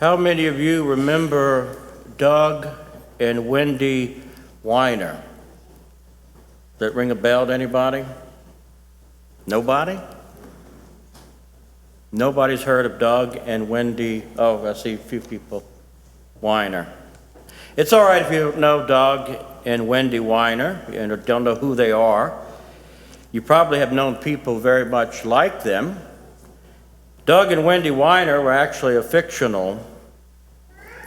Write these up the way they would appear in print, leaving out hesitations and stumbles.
How many of you remember Doug and Wendy Weiner? Does that ring a bell to anybody? Nobody? Nobody's heard of Doug and Wendy. Oh, I see a few people. Weiner. It's all right if you don't know Doug and Wendy Weiner and don't know who they are. You probably have known people very much like them. Doug and Wendy Weiner were actually a fictional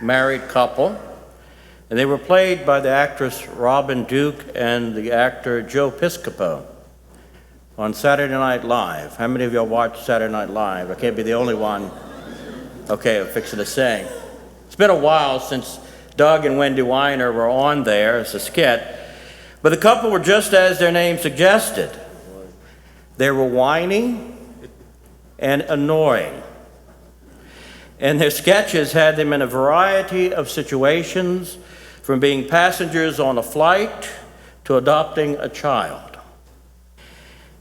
married couple, and they were played by the actress Robin Duke and the actor Joe Piscopo on Saturday Night Live. How many of y'all watch Saturday Night Live? I can't be the only one. Okay, I'm fixing to sing. It's been a while since Doug and Wendy Weiner were on there as a skit, but the couple were just as their name suggested. They were whiny and annoying. And their sketches had them in a variety of situations, from being passengers on a flight to adopting a child.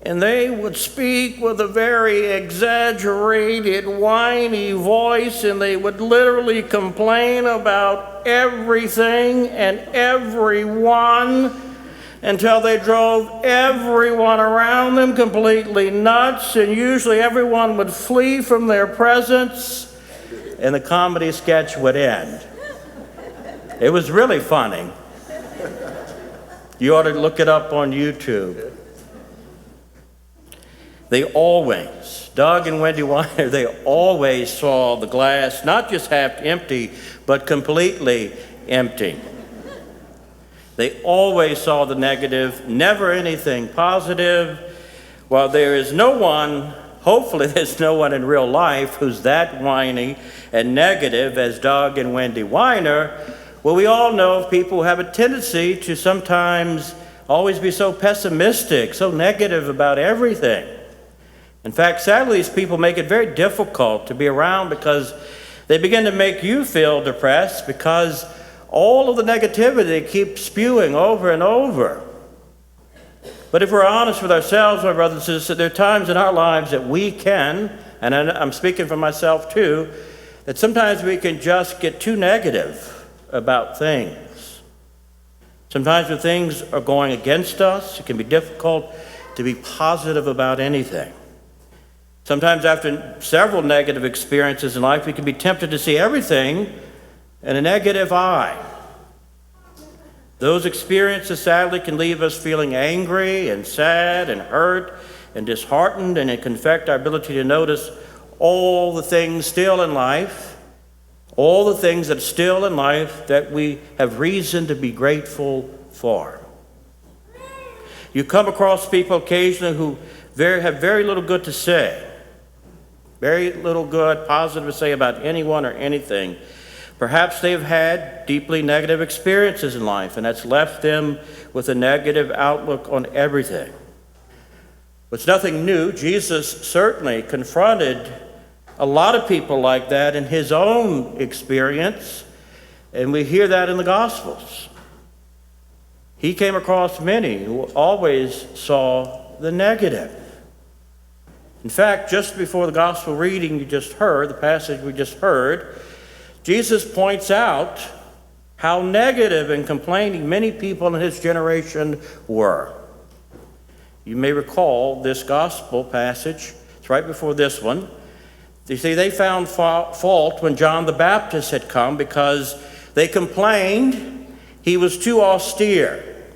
And they would speak with a very exaggerated, whiny voice, and they would literally complain about everything and everyone until they drove everyone around them completely nuts, and usually everyone would flee from their presence, and the comedy sketch would end. It was really funny. You ought to look it up on YouTube. Doug and Wendy Weiner, they always saw the glass not just half empty, but completely empty. They always saw the negative, never anything positive. While there is no one, hopefully there's no one in real life who's that whiny and negative as Doug and Wendy Weiner, well, we all know of people who have a tendency to sometimes always be so pessimistic, so negative about everything. In fact, sadly, these people make it very difficult to be around because they begin to make you feel depressed because all of the negativity they keep spewing over and over. But if we're honest with ourselves, my brothers and sisters, there are times in our lives that we can, and I'm speaking for myself too, that sometimes we can just get too negative about things. Sometimes when things are going against us, it can be difficult to be positive about anything. Sometimes after several negative experiences in life, we can be tempted to see everything in a negative eye. Those experiences sadly can leave us feeling angry and sad and hurt and disheartened, and it can affect our ability to notice all the things still in life, all the things that are still in life that we have reason to be grateful for. You come across people occasionally who have very little good to say, very little good, positive to say about anyone or anything. Perhaps they've had deeply negative experiences in life, and that's left them with a negative outlook on everything. But it's nothing new. Jesus certainly confronted a lot of people like that in his own experience, and we hear that in the Gospels. He came across many who always saw the negative. In fact, just before the Gospel reading you just heard, the passage we just heard, Jesus points out how negative and complaining many people in his generation were. You may recall this gospel passage. It's right before this one. You see, they found fault when John the Baptist had come because they complained he was too austere.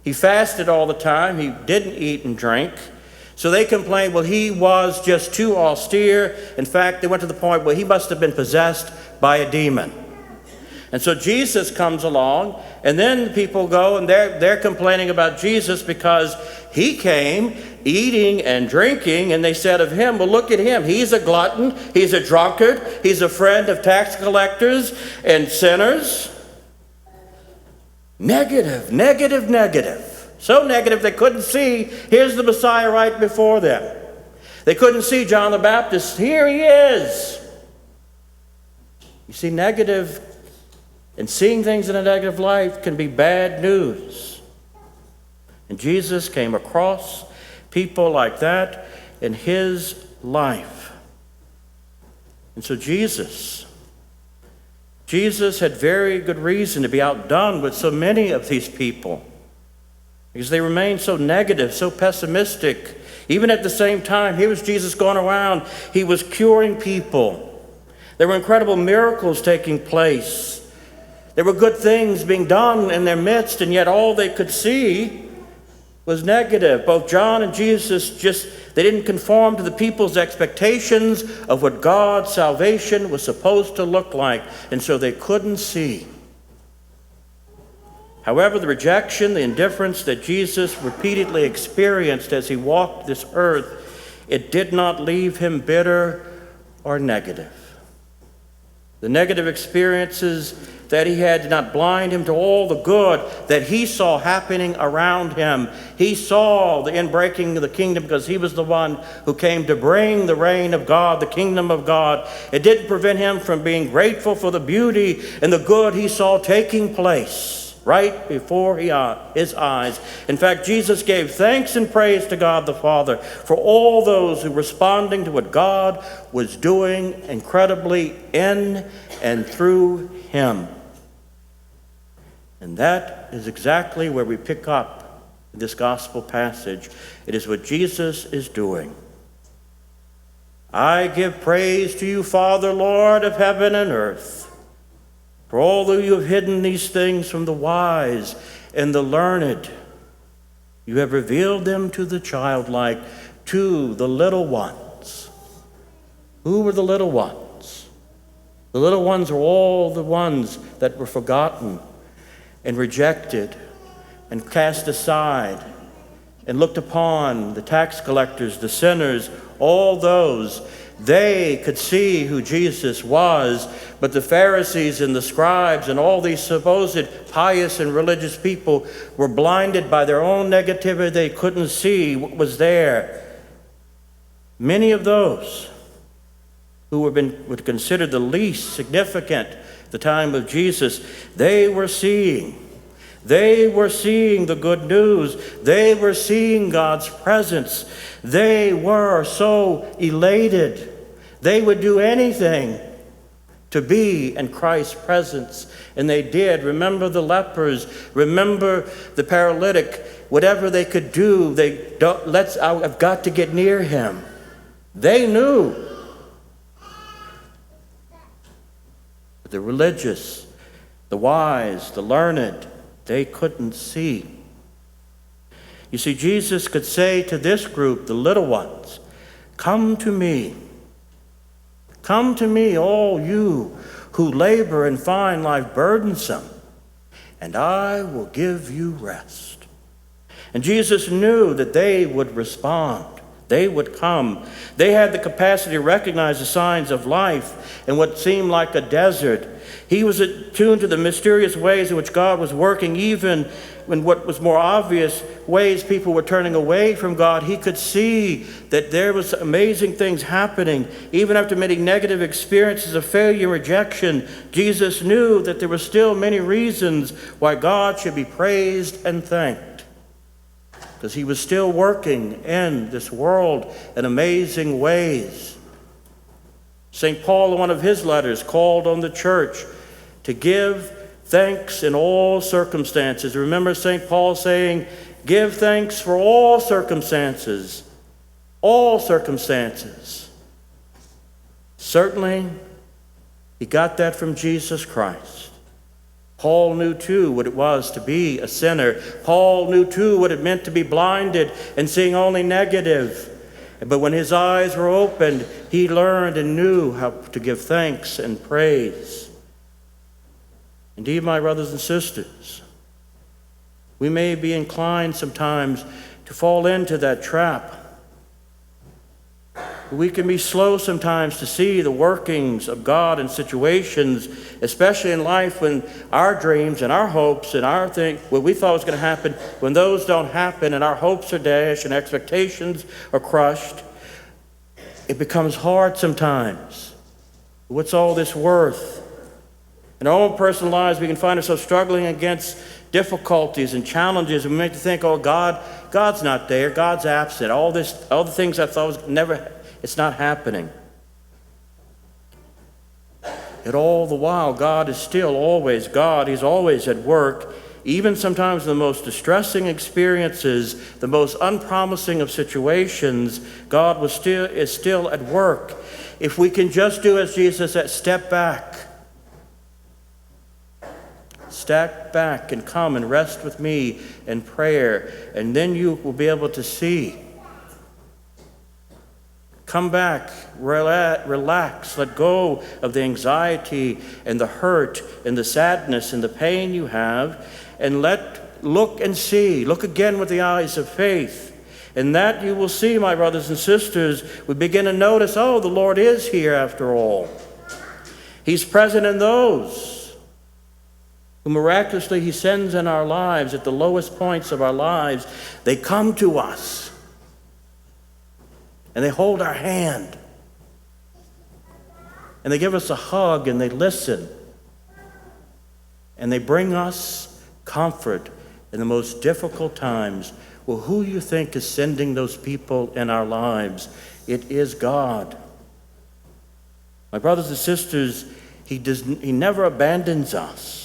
He fasted all the time. He didn't eat and drink. So they complained, well, he was just too austere. In fact, they went to the point where he must have been possessed by a demon. And so Jesus comes along, and then people go and they're complaining about Jesus because he came eating and drinking, and they said of him, well, look at him. He's a glutton. He's a drunkard. He's a friend of tax collectors and sinners. Negative, negative, negative. So negative they couldn't see, here's the Messiah right before them. They couldn't see John the Baptist. Here he is. You see, negative and seeing things in a negative light can be bad news. And Jesus came across people like that in his life. And so Jesus Jesus had very good reason to be outdone with so many of these people because they remained so negative, so pessimistic. Even at the same time, here was Jesus going around. He was curing people. There were incredible miracles taking place. There were good things being done in their midst, and yet all they could see was negative. Both John and Jesus they didn't conform to the people's expectations of what God's salvation was supposed to look like, and so they couldn't see. However, the rejection, the indifference that Jesus repeatedly experienced as he walked this earth, it did not leave him bitter or negative. The negative experiences that he had did not blind him to all the good that he saw happening around him. He saw the inbreaking of the kingdom because he was the one who came to bring the reign of God, the kingdom of God. It didn't prevent him from being grateful for the beauty and the good he saw taking place right before his eyes. In fact, Jesus gave thanks and praise to God the Father for all those who were responding to what God was doing incredibly in and through him. And that is exactly where we pick up this gospel passage. It is what Jesus is doing. I give praise to you, Father, Lord of heaven and earth. For although you have hidden these things from the wise and the learned, you have revealed them to the childlike, to the little ones. Who were the little ones? The little ones were all the ones that were forgotten and rejected and cast aside and looked upon, the tax collectors, the sinners, all those. They could see who Jesus was, but the Pharisees and the scribes and all these supposed pious and religious people were blinded by their own negativity. They couldn't see what was there. Many of those who were considered the least significant at the time of Jesus, they were seeing the good news. They were seeing God's presence. They were so elated. They would do anything to be in Christ's presence. And they did. Remember the lepers. Remember the paralytic. Whatever they could do, I've got to get near him. They knew. The religious, the wise, the learned, they couldn't see. You see, Jesus could say to this group, the little ones, come to me. Come to me, all you who labor and find life burdensome, and I will give you rest. And Jesus knew that they would respond. They would come. They had the capacity to recognize the signs of life in what seemed like a desert. He was attuned to the mysterious ways in which God was working, even in what was more obvious ways people were turning away from God. He could see that there was amazing things happening. Even after many negative experiences of failure and rejection, Jesus knew that there were still many reasons why God should be praised and thanked, because he was still working in this world in amazing ways. St. Paul, in one of his letters, called on the church to give thanks in all circumstances. Remember St. Paul saying, give thanks for all circumstances. All circumstances. Certainly, he got that from Jesus Christ. Paul knew too what it was to be a sinner. Paul knew too what it meant to be blinded and seeing only negative. But when his eyes were opened, he learned and knew how to give thanks and praise. Indeed, my brothers and sisters, we may be inclined sometimes to fall into that trap. We can be slow sometimes to see the workings of God in situations, especially in life, when our dreams and our hopes and what we thought was going to happen, when those don't happen and our hopes are dashed and expectations are crushed, it becomes hard sometimes. What's all this worth? In our own personal lives, we can find ourselves struggling against difficulties and challenges, and we make think, oh, God's not there, God's absent. All the things I thought was never, it's not happening. Yet all the while, God is still always God. He's always at work. Even sometimes in the most distressing experiences, the most unpromising of situations, God is still at work. If we can just do as Jesus said, step back. Step back and come and rest with me in prayer, and then you will be able to see. Come back, relax, let go of the anxiety and the hurt and the sadness and the pain you have, and look and see. Look again with the eyes of faith. And that you will see, my brothers and sisters, we begin to notice, oh, the Lord is here after all. He's present in those who miraculously He sends in our lives at the lowest points of our lives. They come to us. And they hold our hand. And they give us a hug and they listen. And they bring us comfort in the most difficult times. Well, who you think is sending those people in our lives? It is God. My brothers and sisters, He never abandons us.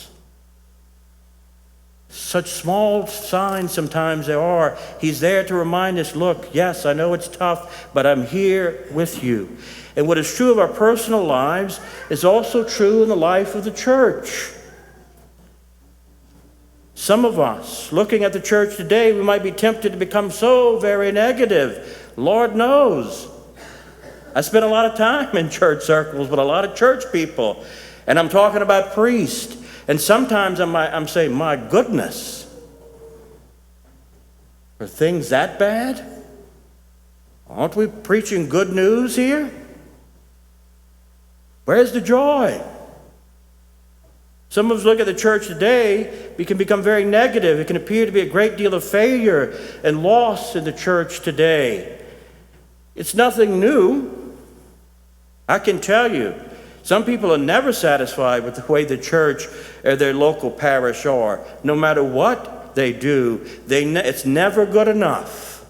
Such small signs sometimes there are. He's there to remind us, look, yes, I know it's tough, but I'm here with you. And what is true of our personal lives is also true in the life of the church. Some of us, looking at the church today, we might be tempted to become so very negative. Lord knows. I spent a lot of time in church circles with a lot of church people, and I'm talking about priests. And sometimes I'm saying, my goodness, are things that bad? Aren't we preaching good news here? Where's the joy? Some of us look at the church today, we can become very negative. It can appear to be a great deal of failure and loss in the church today. It's nothing new. I can tell you, some people are never satisfied with the way the church or their local parish are. No matter what they do, it's never good enough.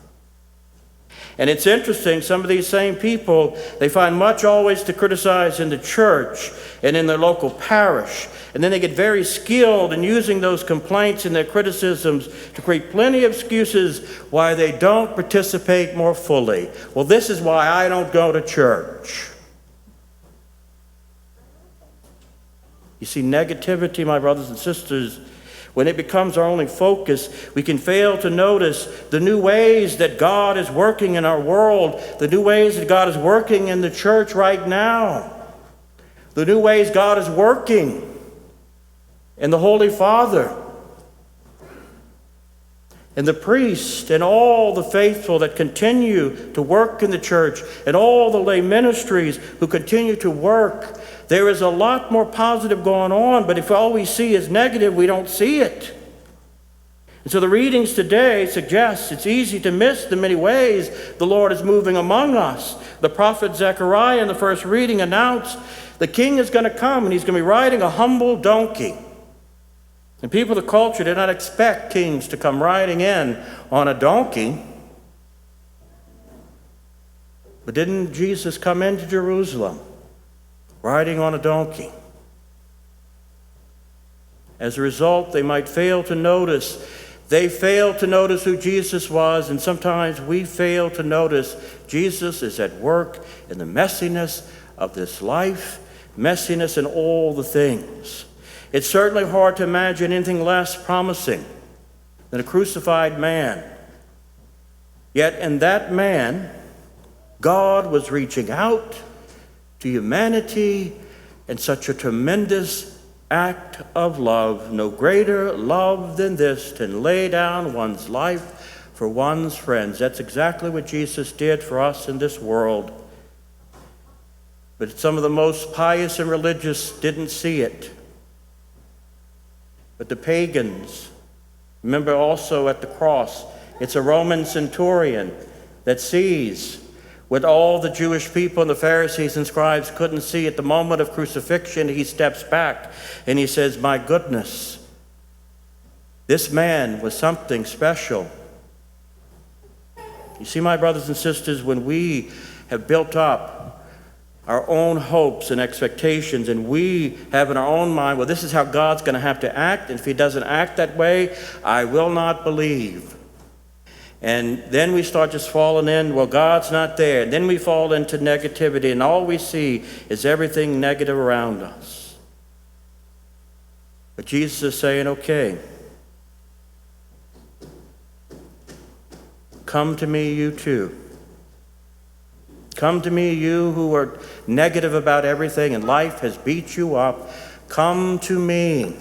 And it's interesting, some of these same people, they find much always to criticize in the church and in their local parish. And then they get very skilled in using those complaints and their criticisms to create plenty of excuses why they don't participate more fully. Well, this is why I don't go to church. You see, negativity, my brothers and sisters, when it becomes our only focus, we can fail to notice the new ways that God is working in our world, the new ways that God is working in the church right now, the new ways God is working in the Holy Father, and the priest, and all the faithful that continue to work in the church, and all the lay ministries who continue to work. There is a lot more positive going on, but if all we see is negative, we don't see it. And so the readings today suggest it's easy to miss the many ways the Lord is moving among us. The prophet Zechariah in the first reading announced the king is going to come, and he's going to be riding a humble donkey. And people of the culture did not expect kings to come riding in on a donkey. But didn't Jesus come into Jerusalem riding on a donkey? As a result, they might fail to notice. They failed to notice who Jesus was, and sometimes we fail to notice Jesus is at work in the messiness of this life, messiness in all the things. It's certainly hard to imagine anything less promising than a crucified man. Yet in that man, God was reaching out to humanity in such a tremendous act of love. No greater love than this, to lay down one's life for one's friends. That's exactly what Jesus did for us in this world. But some of the most pious and religious didn't see it. But the pagans, remember also at the cross, it's a Roman centurion that sees what all the Jewish people and the Pharisees and scribes couldn't see. At the moment of crucifixion, he steps back and he says, my goodness, this man was something special. You see, my brothers and sisters, when we have built up our own hopes and expectations, and we have in our own mind, well, this is how God's going to have to act, and if he doesn't act that way, I will not believe. And then we start just falling in, well, God's not there. And then we fall into negativity, and all we see is everything negative around us. But Jesus is saying, okay, come to me, you too. Come to me, you who are negative about everything and life has beat you up. Come to me.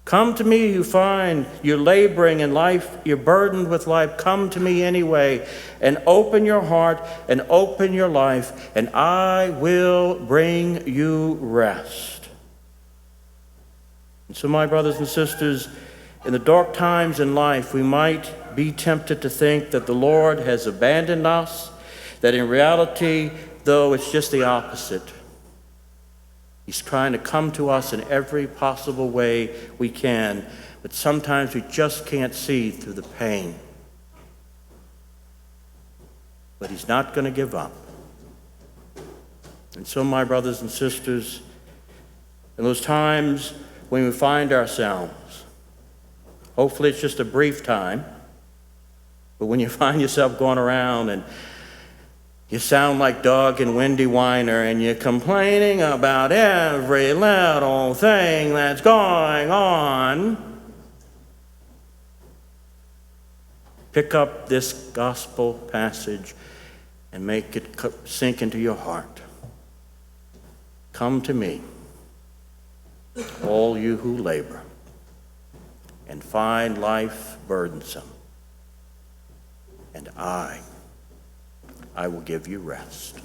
Come to me, you find you're laboring in life, you're burdened with life. Come to me anyway and open your heart and open your life, and I will bring you rest. And so, my brothers and sisters, in the dark times in life, we might be tempted to think that the Lord has abandoned us, that in reality, though, it's just the opposite. He's trying to come to us in every possible way we can, but sometimes we just can't see through the pain. But he's not going to give up. And so, my brothers and sisters, in those times when we find ourselves, hopefully it's just a brief time, but when you find yourself going around and you sound like Doug and Wendy Weiner and you're complaining about every little thing that's going on, pick up this gospel passage and make it sink into your heart. Come to me, all you who labor and find life burdensome, and I will give you rest.